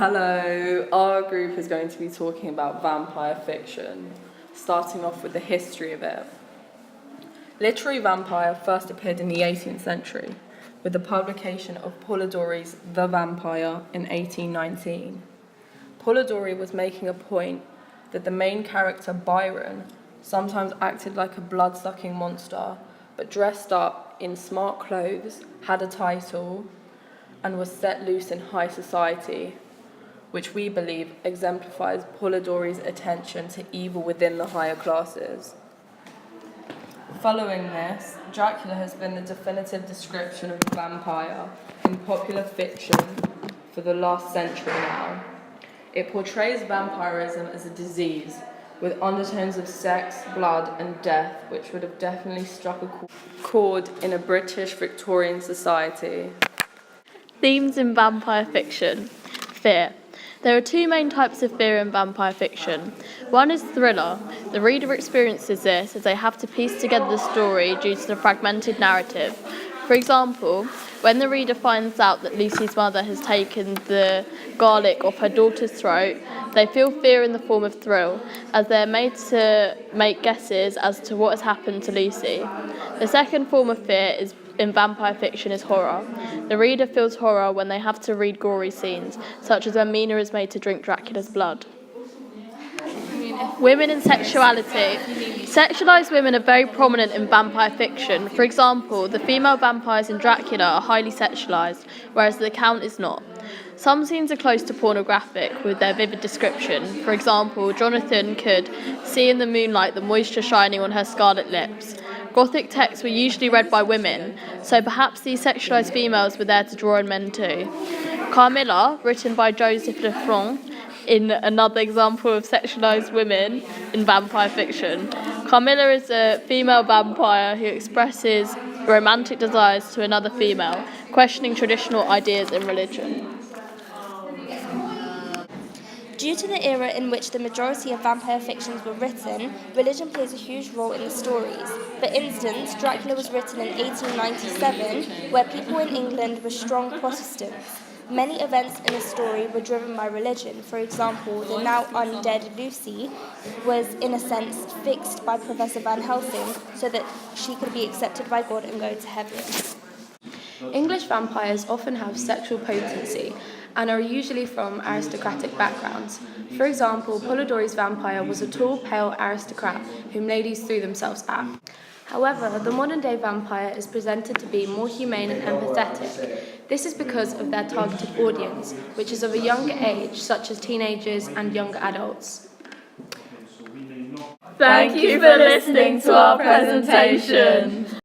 Hello, our group is going to be talking about vampire fiction, starting off with the history of it. Literary vampire first appeared in the 18th century with the publication of Polidori's The Vampire in 1819. Polidori was making a point that the main character, Byron, sometimes acted like a blood-sucking monster, but dressed up in smart clothes, had a title, and was set loose in high society, which we believe exemplifies Polidori's attention to evil within the higher classes. Following this, Dracula has been the definitive description of a vampire in popular fiction for the last century now. It portrays vampirism as a disease, with undertones of sex, blood, and death, which would have definitely struck a chord in a British Victorian society. Themes in vampire fiction. Fear. There are two main types of fear in vampire fiction. One is thriller. The reader experiences this as they have to piece together the story due to the fragmented narrative. For example, when the reader finds out that Lucy's mother has taken the garlic off her daughter's throat, they feel fear in the form of thrill, as they are made to make guesses as to what has happened to Lucy. The second form of fear in vampire fiction is horror. The reader feels horror when they have to read gory scenes, such as when Mina is made to drink Dracula's blood. Women and sexuality. Sexualised women are very prominent in vampire fiction. For example, the female vampires in Dracula are highly sexualised, whereas the Count is not. Some scenes are close to pornographic with their vivid description. For example, Jonathan could see in the moonlight the moisture shining on her scarlet lips. Gothic texts were usually read by women, so perhaps these sexualised females were there to draw in men too. Carmilla, written by Joseph Lefranc, in another example of sexualised women in vampire fiction. Carmilla is a female vampire who expresses romantic desires to another female, questioning traditional ideas in religion. Due to the era in which the majority of vampire fictions were written, religion plays a huge role in the stories. For instance, Dracula was written in 1897, where people in England were strong Protestants. Many events in the story were driven by religion. For example, the now undead Lucy was, in a sense, fixed by Professor Van Helsing so that she could be accepted by God and go to heaven. English vampires often have sexual potency and are usually from aristocratic backgrounds. For example, Polidori's vampire was a tall, pale aristocrat whom ladies threw themselves at. However, the modern-day vampire is presented to be more humane and empathetic. This is because of their targeted audience, which is of a younger age, such as teenagers and young adults. Thank you for listening to our presentation.